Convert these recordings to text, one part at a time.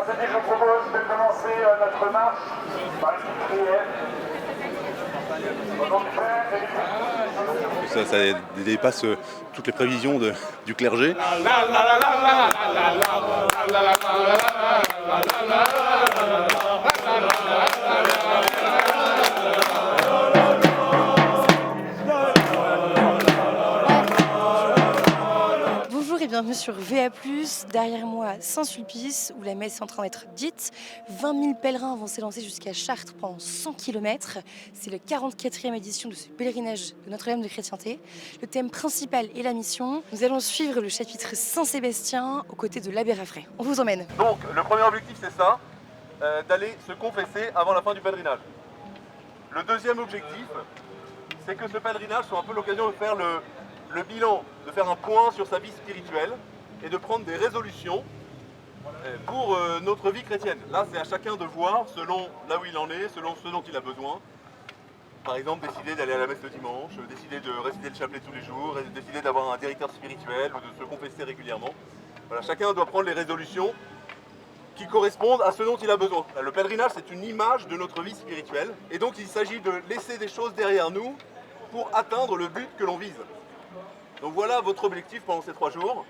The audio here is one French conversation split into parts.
sympathique, je vous propose de commencer notre marche par une petite prière. Au nom du Père et du Fils. Ça dépasse toutes les prévisions du clergé. Bonjour et bienvenue sur VA+, derrière moi Saint-Sulpice où la messe est en train d'être dite. 20 000 pèlerins vont s'élancer jusqu'à Chartres pendant 100 km. C'est la 44e édition de ce pèlerinage de Notre-Dame de Chrétienté. Le thème principal est la mission. Nous allons suivre le chapitre Saint-Sébastien aux côtés de l'abbé Raffray. On vous emmène. Donc le premier objectif c'est ça, d'aller se confesser avant la fin du pèlerinage. Le deuxième objectif, c'est que ce pèlerinage soit un peu l'occasion de faire le bilan, de faire un point sur sa vie spirituelle et de prendre des résolutions pour notre vie chrétienne. Là, c'est à chacun de voir selon là où il en est, selon ce dont il a besoin. Par exemple, décider d'aller à la messe le dimanche, décider de réciter le chapelet tous les jours, décider d'avoir un directeur spirituel ou de se confesser régulièrement. Voilà, chacun doit prendre les résolutions qui correspondent à ce dont il a besoin. Le pèlerinage, c'est une image de notre vie spirituelle. Et donc, il s'agit de laisser des choses derrière nous pour atteindre le but que l'on vise. Donc voilà votre objectif pendant ces 3 jours,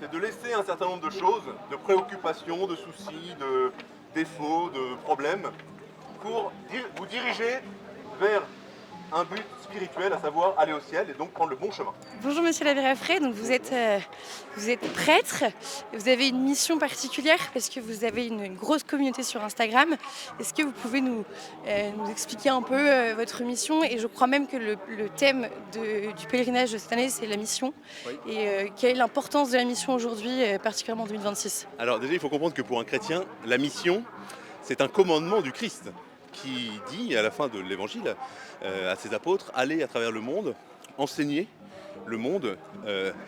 c'est de laisser un certain nombre de choses, de préoccupations, de soucis, de défauts, de problèmes, pour vous diriger vers un but spirituel, à savoir aller au ciel et donc prendre le bon chemin. Bonjour Monsieur l'abbé Raffray, donc vous êtes prêtre, et vous avez une mission particulière parce que vous avez une grosse communauté sur Instagram. Est-ce que vous pouvez nous expliquer un peu votre mission? Et je crois même que le thème du pèlerinage de cette année c'est la mission. Oui. Et quelle est l'importance de la mission aujourd'hui, particulièrement en 2026? Alors déjà, il faut comprendre que pour un chrétien, la mission, c'est un commandement du Christ qui dit à la fin de l'évangile à ses apôtres, allez à travers le monde, enseigner le monde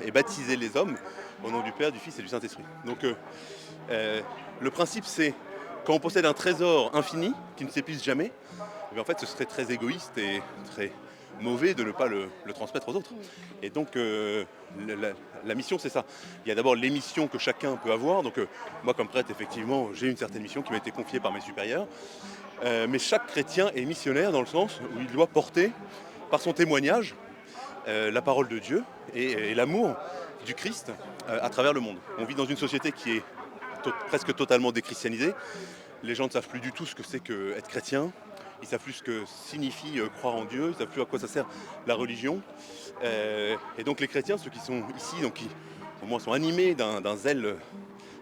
et baptiser les hommes au nom du Père, du Fils et du Saint-Esprit. Donc le principe c'est, quand on possède un trésor infini qui ne s'épuise jamais, en fait ce serait très égoïste et très mauvais de ne pas le transmettre aux autres. Et donc la mission c'est ça. Il y a d'abord les missions que chacun peut avoir. Donc moi comme prêtre effectivement j'ai une certaine mission qui m'a été confiée par mes supérieurs. Mais chaque chrétien est missionnaire dans le sens où il doit porter par son témoignage la parole de Dieu et l'amour du Christ à travers le monde. On vit dans une société qui est presque totalement déchristianisée. Les gens ne savent plus du tout ce que c'est qu'être chrétien. Ils ne savent plus ce que signifie croire en Dieu. Ils ne savent plus à quoi ça sert la religion. Et donc les chrétiens, ceux qui sont ici, donc qui au moins sont animés d'un zèle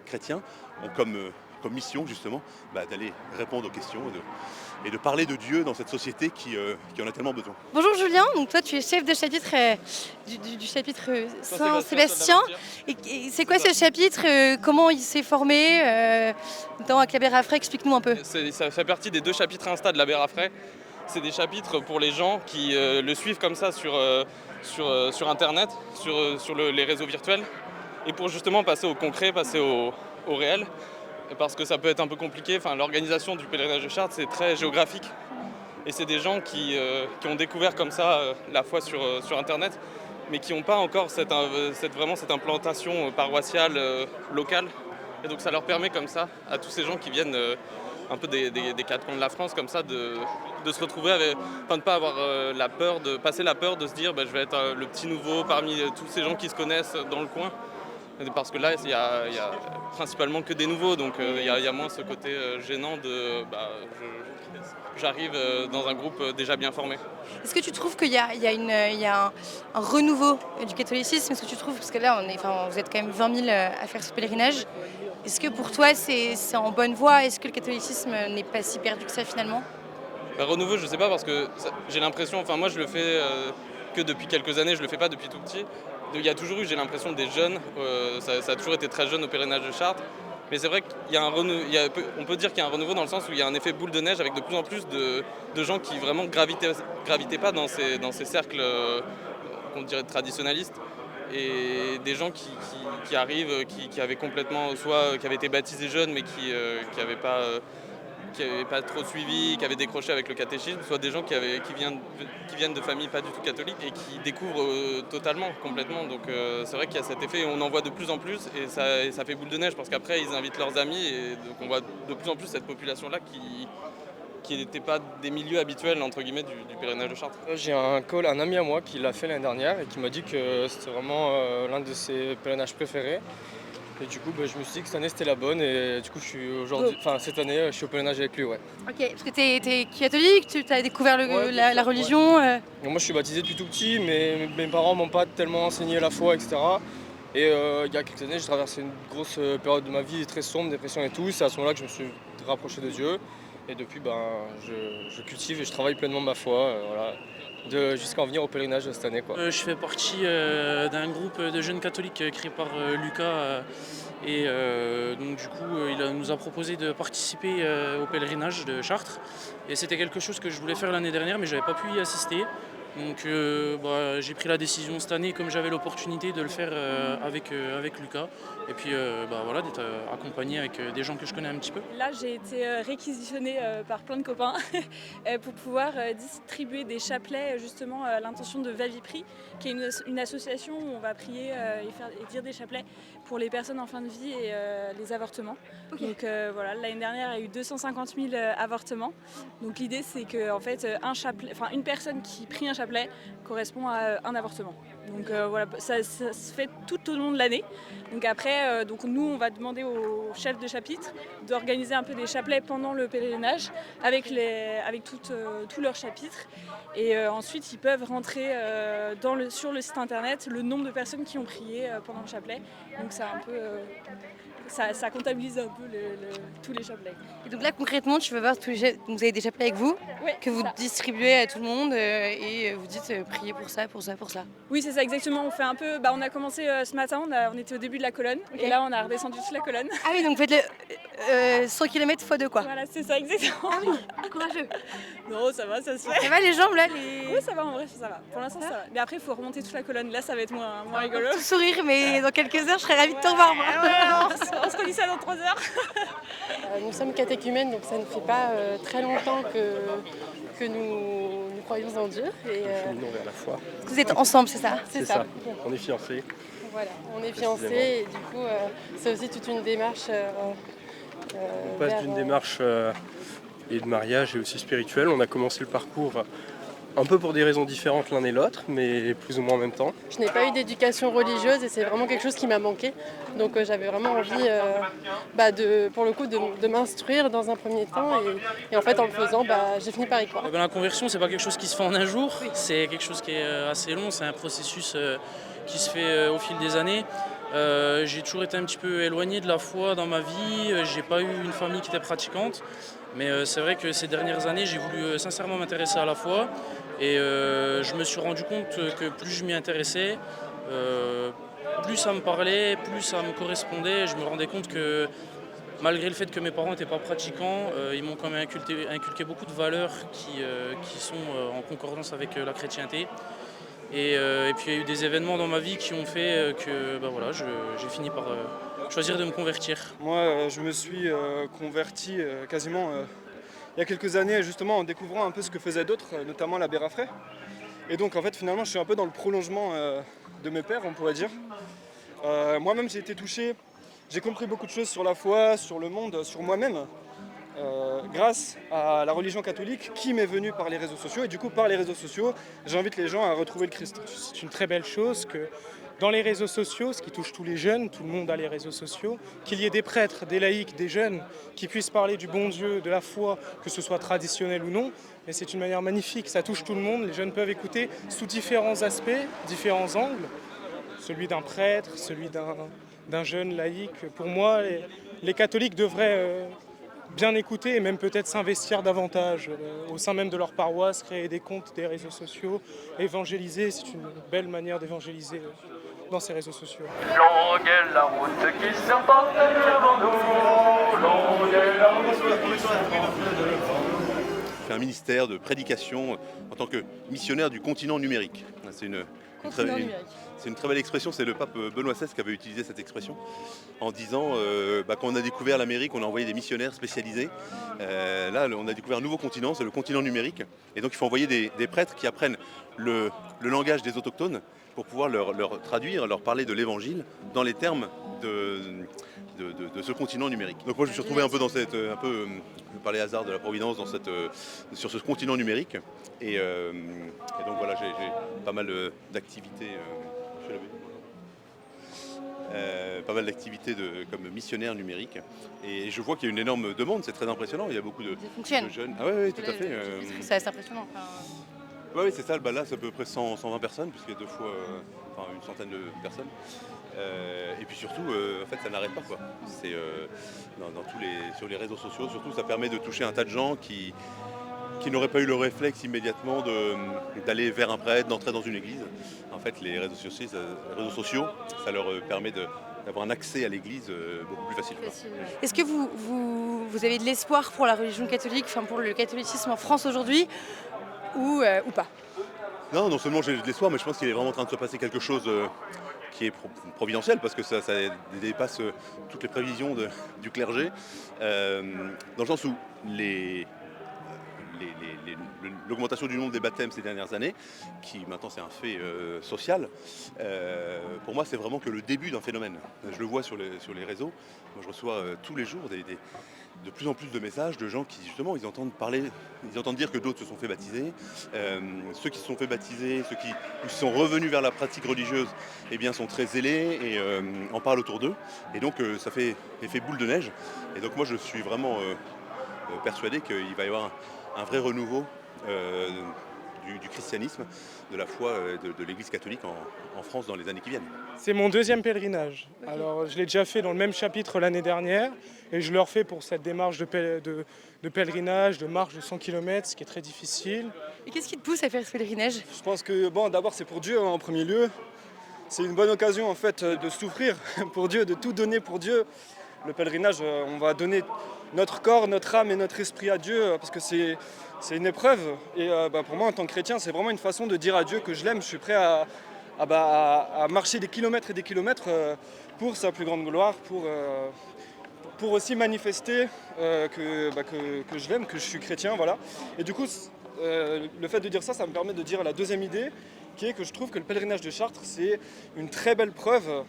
chrétien, ont comme mission justement d'aller répondre aux questions et de parler de Dieu dans cette société qui en a tellement besoin. Bonjour Julien, donc toi tu es chef de chapitre du chapitre Saint-Sébastien. Et c'est quoi ce chapitre? Comment il s'est formé notamment avec l'abbé Raffray? Explique-nous un peu. Ça fait partie des 2 chapitres Insta de l'abbé Raffray. C'est des chapitres pour les gens qui le suivent comme ça sur Internet, sur les réseaux virtuels, et pour justement passer au concret, passer au réel. Parce que ça peut être un peu compliqué, l'organisation du pèlerinage de Chartres c'est très géographique et c'est des gens qui ont découvert comme ça la foi sur internet mais qui n'ont pas encore cette implantation paroissiale locale, et donc ça leur permet comme ça à tous ces gens qui viennent un peu des 4 coins de la France comme ça de se retrouver avec, de ne pas avoir passer la peur de se dire je vais être le petit nouveau parmi tous ces gens qui se connaissent dans le coin. Parce que là, il y a principalement que des nouveaux, donc il y a moins ce côté gênant de j'arrive dans un groupe déjà bien formé. Est-ce que tu trouves qu'il y a un renouveau du catholicisme? Est-ce que tu trouves, parce que là vous êtes quand même 20 000 à faire ce pèlerinage, est-ce que pour toi c'est en bonne voie? Est-ce que le catholicisme n'est pas si perdu que ça finalement? Renouveau, je sais pas, parce que j'ai l'impression, moi je le fais que depuis quelques années, je le fais pas depuis tout petit. Il y a toujours eu, j'ai l'impression, des jeunes, ça a toujours été très jeune au pèlerinage de Chartres, mais c'est vrai qu'il y a on peut dire qu'il y a un renouveau dans le sens où il y a un effet boule de neige avec de plus en plus de gens qui vraiment gravitaient pas dans ces cercles qu'on dirait traditionnalistes, et des gens qui arrivent, qui avaient complètement, soit qui avaient été baptisés jeunes mais qui n'avaient pas n'avaient pas trop suivi, qui avaient décroché avec le catéchisme, soit des gens qui viennent de familles pas du tout catholiques et qui découvrent totalement, complètement. Donc c'est vrai qu'il y a cet effet, on en voit de plus en plus et ça fait boule de neige parce qu'après ils invitent leurs amis et donc on voit de plus en plus cette population-là qui n'était pas des milieux habituels entre guillemets du pèlerinage de Chartres. J'ai un ami à moi qui l'a fait l'année dernière et qui m'a dit que c'était vraiment l'un de ses pèlerinages préférés. Et du coup, je me suis dit que cette année c'était la bonne et du coup cette année je suis au pèlerinage avec lui. Ouais. Ok, parce que t'es catholique, tu as découvert Ouais, la religion. Et moi je suis baptisé depuis tout petit, mais mes parents m'ont pas tellement enseigné la foi, etc. Et il y a quelques années j'ai traversé une grosse période de ma vie très sombre, dépression et tout. C'est à ce moment-là que je me suis rapproché de Dieu. Et depuis, je cultive et je travaille pleinement ma foi, jusqu'à en venir au pèlerinage cette année. Je fais partie d'un groupe de jeunes catholiques créé par Lucas. Donc du coup, il nous a proposé de participer au pèlerinage de Chartres. Et c'était quelque chose que je voulais faire l'année dernière, mais je n'avais pas pu y assister. Donc j'ai pris la décision cette année, comme j'avais l'opportunité de le faire avec Lucas. Et puis d'être accompagné avec des gens que je connais un petit peu. Là, j'ai été réquisitionnée par plein de copains pour pouvoir distribuer des chapelets justement à l'intention de Va Vipri, qui est une association où on va prier et dire des chapelets pour les personnes en fin de vie et les avortements. Okay. Donc l'année dernière, il y a eu 250 000 avortements. Donc l'idée, c'est que en fait, une personne qui prie un chapelet correspond à un avortement. Donc ça se fait tout au long de l'année. Donc après, nous, on va demander aux chefs de chapitre d'organiser un peu des chapelets pendant le pèlerinage avec tous leurs chapitres. Et ensuite, ils peuvent rentrer sur le site internet le nombre de personnes qui ont prié pendant le chapelet. Donc c'est un peu... Ça comptabilise un peu tous les chapelets. Et donc là concrètement tu vas voir vous avez des chapelets avec vous, ouais, que vous distribuez à tout le monde et vous dites priez pour ça, pour ça, pour ça. Oui c'est ça exactement, on fait un peu, on a commencé ce matin, on était au début de la colonne. Okay. Et là on a redescendu toute la colonne. Ah oui donc vous faites le 100 km x 2 quoi. Voilà c'est ça exactement. Ah oui, courageux. Non ça va, ça se fait. Ça va les jambes là les... Oui ça va en vrai ça va, pour l'instant ça va. Mais après il faut remonter toute la colonne, là ça va être moins rigolo. Tout sourire mais dans quelques heures je serais ravie de te revoir moi. On se redit ça dans 3 heures. Nous sommes catéchumènes, donc ça ne fait pas très longtemps que nous croyons en Dieu. Et cheminons vers la foi. Vous êtes ensemble, c'est ça? C'est ça. On est fiancés. Voilà, on est fiancés et du coup, c'est aussi toute une démarche. On passe d'une démarche et de mariage et aussi spirituelle. On a commencé le parcours un peu pour des raisons différentes l'un et l'autre, mais plus ou moins en même temps. Je n'ai pas eu d'éducation religieuse et c'est vraiment quelque chose qui m'a manqué. Donc j'avais vraiment envie pour le coup de m'instruire dans un premier temps et en fait en le faisant, j'ai fini par y croire. La conversion, c'est pas quelque chose qui se fait en un jour, c'est quelque chose qui est assez long, c'est un processus qui se fait au fil des années. J'ai toujours été un petit peu éloigné de la foi dans ma vie, j'ai pas eu une famille qui était pratiquante. Mais c'est vrai que ces dernières années, j'ai voulu sincèrement m'intéresser à la foi et je me suis rendu compte que plus je m'y intéressais, plus ça me parlait, plus ça me correspondait. Je me rendais compte que malgré le fait que mes parents n'étaient pas pratiquants, ils m'ont quand même inculqué beaucoup de valeurs qui sont en concordance avec la chrétienté. Et puis il y a eu des événements dans ma vie qui ont fait que j'ai fini par choisir de me convertir. Moi je me suis converti quasiment il y a quelques années justement en découvrant un peu ce que faisaient d'autres, notamment l'abbé Raffray. Et donc en fait finalement je suis un peu dans le prolongement de mes pères on pourrait dire. Moi-même j'ai été touché, j'ai compris beaucoup de choses sur la foi, sur le monde, sur moi-même. Grâce à la religion catholique qui m'est venue par les réseaux sociaux et du coup par les réseaux sociaux j'invite les gens à retrouver le Christ. C'est une très belle chose que dans les réseaux sociaux, ce qui touche tous les jeunes, tout le monde a les réseaux sociaux, qu'il y ait des prêtres, des laïcs, des jeunes qui puissent parler du bon Dieu, de la foi, que ce soit traditionnel ou non, mais c'est une manière magnifique, ça touche tout le monde, les jeunes peuvent écouter sous différents aspects, différents angles, celui d'un prêtre, celui d'un jeune laïc. Pour moi, les catholiques devraient bien écouter et même peut-être s'investir davantage au sein même de leur paroisse, créer des comptes, des réseaux sociaux, évangéliser, c'est une belle manière d'évangéliser dans ces réseaux sociaux. Longue est la route qui serpente devant nous, longue est la route qui serpente devant nous. Je fais un ministère de prédication en tant que missionnaire du continent numérique. C'est Continent numérique. C'est une très belle expression, c'est le pape Benoît XVI qui avait utilisé cette expression en disant quand on a découvert l'Amérique, on a envoyé des missionnaires spécialisés. Là, on a découvert un nouveau continent, c'est le continent numérique. Et donc il faut envoyer des prêtres qui apprennent le langage des autochtones pour pouvoir leur traduire, leur parler de l'évangile dans les termes de ce continent numérique. Donc moi je me suis retrouvé un peu dans cette, par les hasards de la Providence, sur ce continent numérique. Et donc voilà, j'ai pas mal d'activités. Pas mal d'activités comme missionnaire numérique et je vois qu'il y a une énorme demande, c'est très impressionnant, il y a beaucoup de jeunes. Ah oui, tout à fait. C'est impressionnant. Oui, c'est ça, là c'est à peu près 120 personnes, puisqu'il y a 2 fois une centaine de personnes. Et puis surtout, en fait, ça n'arrête pas, quoi. C'est sur les réseaux sociaux, surtout, ça permet de toucher un tas de gens qui n'auraient pas eu le réflexe immédiatement d'aller vers un prêtre, d'entrer dans une église. En fait, les réseaux sociaux, ça leur permet d'avoir un accès à l'église beaucoup plus facile. Est-ce que vous avez de l'espoir pour la religion catholique, pour le catholicisme en France aujourd'hui ou pas? Non seulement j'ai de l'espoir, mais je pense qu'il est vraiment en train de se passer quelque chose qui est providentiel, parce que ça dépasse toutes les prévisions du clergé, dans le sens où l'augmentation du nombre des baptêmes ces dernières années, qui maintenant c'est un fait social, pour moi c'est vraiment que le début d'un phénomène. Je le vois sur les réseaux, moi je reçois tous les jours de plus en plus de messages de gens qui justement ils entendent dire que d'autres se sont fait baptiser, ceux qui se sont fait baptiser, ceux qui sont revenus vers la pratique religieuse, eh bien sont très zélés et en parlent autour d'eux, et donc ça fait effet boule de neige. Et donc moi je suis vraiment persuadé qu'il va y avoir un vrai renouveau du christianisme, de la foi de l'Église catholique en France dans les années qui viennent. C'est mon 2e pèlerinage. Okay. Alors je l'ai déjà fait dans le même chapitre l'année dernière et je le refais pour cette démarche de pèlerinage, de marche de 100 km, ce qui est très difficile. Et qu'est-ce qui te pousse à faire ce pèlerinage? Je pense que d'abord c'est pour Dieu en premier lieu. C'est une bonne occasion en fait de souffrir pour Dieu, de tout donner pour Dieu. Le pèlerinage, on va donner notre corps, notre âme et notre esprit à Dieu parce que c'est une épreuve. Et pour moi, en tant que chrétien, c'est vraiment une façon de dire à Dieu que je l'aime. Je suis prêt à marcher des kilomètres et des kilomètres pour sa plus grande gloire, pour aussi manifester que je l'aime, que je suis chrétien. Voilà. Et du coup, le fait de dire ça, ça me permet de dire la deuxième idée, qui est que je trouve que le pèlerinage de Chartres, c'est une très belle preuve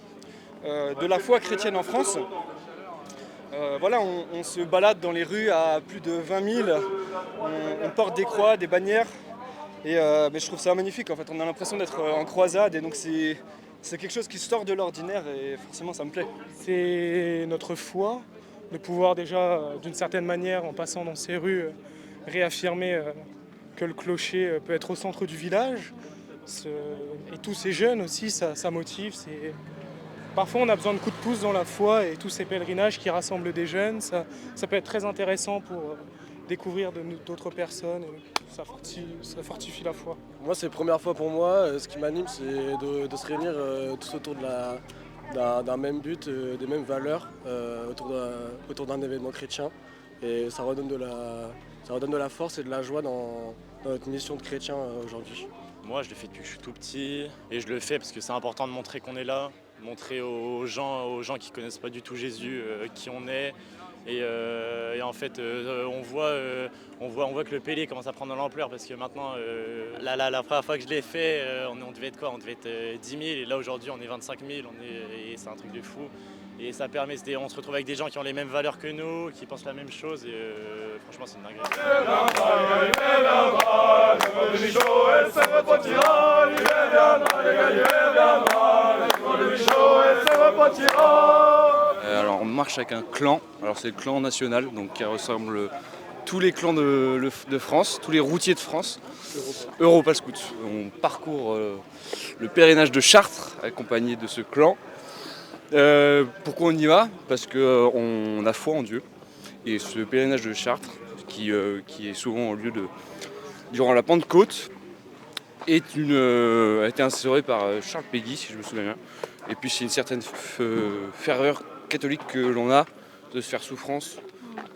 de la foi chrétienne en France. On se balade dans les rues à plus de 20 000, on porte des croix, des bannières, et je trouve ça magnifique. En fait, on a l'impression d'être en croisade, et donc c'est quelque chose qui sort de l'ordinaire, et forcément ça me plaît. C'est notre foi, de pouvoir déjà, d'une certaine manière, en passant dans ces rues, réaffirmer que le clocher peut être au centre du village. Et tous ces jeunes aussi, ça motive. Parfois on a besoin de coups de pouce dans la foi, et tous ces pèlerinages qui rassemblent des jeunes, ça peut être très intéressant pour découvrir d'autres personnes, et ça fortifie la foi. Moi c'est la première fois pour moi, ce qui m'anime c'est de se réunir tous autour d'un même but, des mêmes valeurs, autour d'un événement chrétien, et ça redonne de la force et de la joie dans notre mission de chrétien aujourd'hui. Moi je le fais depuis que je suis tout petit, et je le fais parce que c'est important de montrer qu'on est là, montrer aux gens qui ne connaissent pas du tout Jésus qui on est. Et en fait, on voit que le Pélé commence à prendre de l'ampleur, parce que maintenant, la première fois que je l'ai fait, on devait être quoi? On devait être 10 000, et là aujourd'hui on est 25 000, et c'est un truc de fou. Et ça permet, on se retrouve avec des gens qui ont les mêmes valeurs que nous, qui pensent la même chose, et franchement c'est une dinguerie. Alors on marche avec un clan, alors c'est le clan national, donc qui ressemble tous les clans de France, tous les routiers de France, Europa Scout. On parcourt le pèlerinage de Chartres accompagné de ce clan. Pourquoi on y va? Parce qu'on a foi en Dieu, et ce pèlerinage de Chartres, qui est souvent lieu durant la Pentecôte, a été instauré par Charles Péguy, si je me souviens bien. Et puis c'est une certaine ferveur catholique que l'on a de se faire souffrance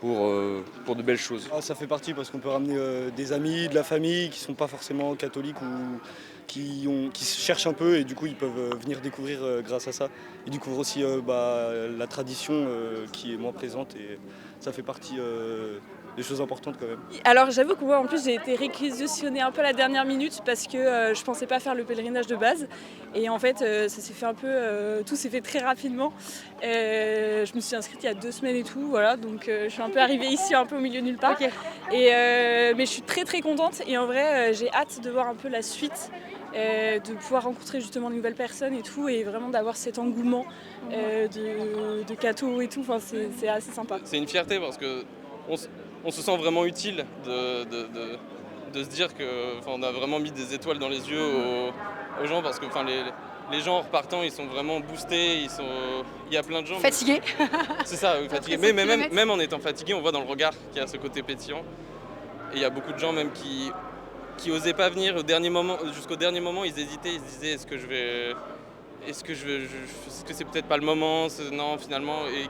pour de belles choses. Ça fait partie parce qu'on peut ramener des amis, de la famille qui ne sont pas forcément catholiques qui cherchent un peu et du coup ils peuvent venir découvrir grâce à ça. Ils découvrent aussi la tradition qui est moins présente et ça fait partie des choses importantes quand même. Alors j'avoue que moi en plus j'ai été réquisitionnée un peu à la dernière minute parce que je pensais pas faire le pèlerinage de base et en fait ça s'est fait un peu, tout s'est fait très rapidement. Je me suis inscrite il y a 2 semaines et tout, voilà, donc je suis un peu arrivée ici un peu au milieu de nulle part. Ok. Mais je suis très contente et en vrai j'ai hâte de voir un peu la suite. De pouvoir rencontrer justement de nouvelles personnes et tout et vraiment d'avoir cet engouement de cathos et tout, enfin, c'est assez sympa. C'est une fierté parce que on se sent vraiment utile de se dire qu'on a vraiment mis des étoiles dans les yeux aux gens parce que les gens en repartant ils sont vraiment boostés, il y a plein de gens. Fatigués. C'est ça, oui, fatigués. Mais même en étant fatigué, on voit dans le regard qu'il y a ce côté pétillant. Et il y a beaucoup de gens même qui osaient pas venir jusqu'au dernier moment, ils hésitaient, ils se disaient est-ce que c'est peut-être pas le moment, non finalement, et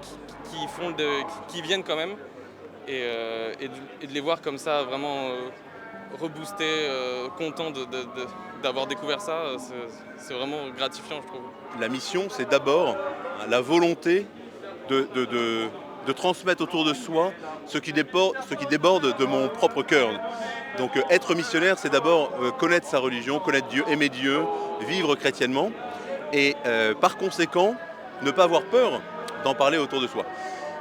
qui viennent quand même. Et de les voir comme ça, vraiment reboostés, contents d'avoir découvert ça, c'est vraiment gratifiant, je trouve. La mission, c'est d'abord la volonté de transmettre autour de soi ce qui déborde de mon propre cœur. Donc être missionnaire, c'est d'abord connaître sa religion, connaître Dieu, aimer Dieu, vivre chrétiennement et par conséquent ne pas avoir peur d'en parler autour de soi.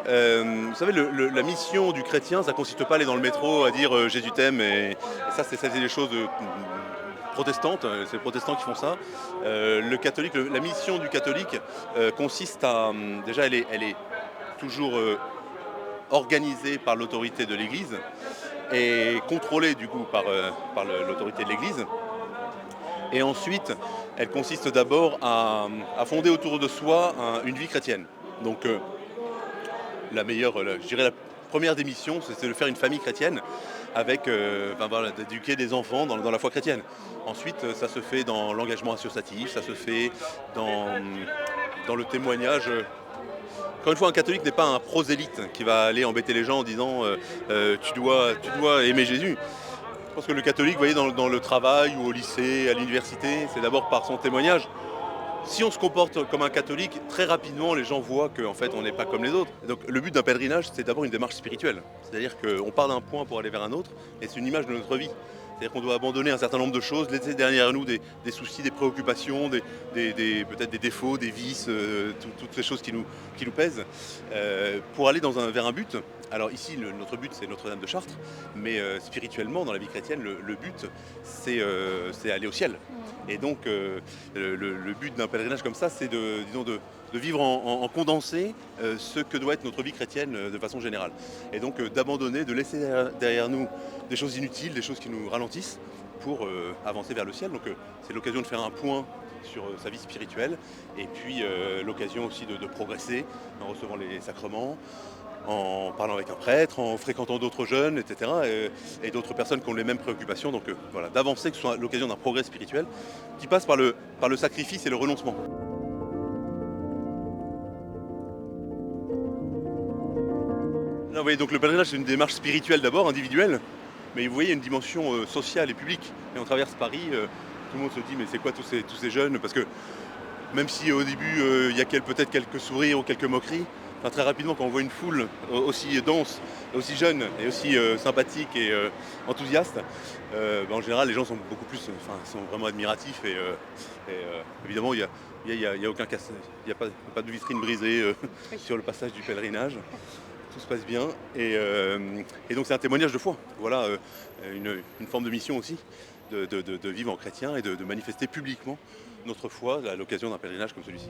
Vous savez, la mission du chrétien, ça ne consiste pas à aller dans le métro à dire Jésus t'aime et ça c'est des choses protestantes, c'est les protestants qui font ça. Le catholique, la mission du catholique consiste à, déjà elle est toujours organisée par l'autorité de l'Église et contrôlée du coup par l'autorité de l'Église. Et ensuite, elle consiste d'abord à fonder autour de soi une vie chrétienne. Donc je dirais la première des missions, c'est de faire une famille chrétienne avec d'éduquer des enfants dans la foi chrétienne. Ensuite, ça se fait dans l'engagement associatif, ça se fait dans le témoignage. Encore une fois, un catholique n'est pas un prosélyte qui va aller embêter les gens en disant tu dois aimer Jésus. Je pense que le catholique, vous voyez, dans le travail ou au lycée, à l'université, c'est d'abord par son témoignage. Si on se comporte comme un catholique, très rapidement les gens voient qu'en fait on n'est pas comme les autres. Donc le but d'un pèlerinage, c'est d'abord une démarche spirituelle. C'est-à-dire qu'on part d'un point pour aller vers un autre et c'est une image de notre vie. C'est-à-dire qu'on doit abandonner un certain nombre de choses, laisser derrière nous des soucis, des préoccupations, peut-être des défauts, des vices, toutes ces choses qui nous pèsent, pour aller vers un but. Alors ici, notre but, c'est Notre-Dame de Chartres, mais spirituellement, dans la vie chrétienne, le but, c'est aller au ciel. Et donc, le but d'un pèlerinage comme ça, c'est de vivre en condensé ce que doit être notre vie chrétienne de façon générale. Et donc d'abandonner, de laisser derrière nous des choses inutiles, des choses qui nous ralentissent pour avancer vers le ciel. Donc c'est l'occasion de faire un point sur sa vie spirituelle et puis l'occasion aussi de progresser en recevant les sacrements, en parlant avec un prêtre, en fréquentant d'autres jeunes, etc. Et d'autres personnes qui ont les mêmes préoccupations. Donc voilà, d'avancer, que ce soit l'occasion d'un progrès spirituel qui passe par le sacrifice et le renoncement. Là, vous voyez, donc le pèlerinage, c'est une démarche spirituelle d'abord, individuelle, mais vous voyez, il y a une dimension sociale et publique. Et on traverse Paris, tout le monde se dit, mais c'est quoi tous ces jeunes? Parce que même si au début, il y a peut-être quelques sourires ou quelques moqueries, très rapidement, quand on voit une foule aussi dense, aussi jeune et aussi sympathique et enthousiaste, en général, les gens sont beaucoup plus, sont vraiment admiratifs et évidemment, il n'y a aucun casse, il n'y a pas de vitrine brisée sur le passage du pèlerinage. Tout se passe bien et donc c'est un témoignage de foi. Voilà une forme de mission aussi, de vivre en chrétien et de manifester publiquement notre foi à l'occasion d'un pèlerinage comme celui-ci.